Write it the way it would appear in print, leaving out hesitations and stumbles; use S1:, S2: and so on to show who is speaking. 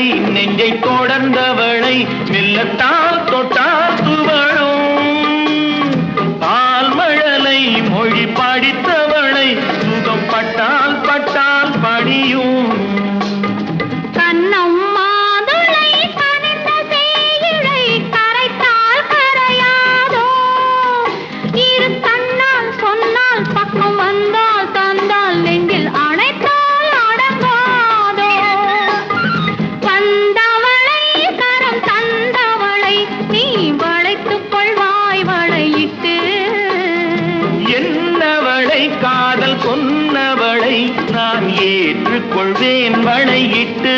S1: வந்தவளை நெஞ்சை தொடர்ந்தவளை மெல்லத்தால் தொட்டால் துவழும் பால்மழலை மொழி படித்தவளை சுகம் பட்டால் பட்டால் படியும் காதல் கொன்னவளை நான் ஏற்றுக்கொள்வேன் வளையிட்டு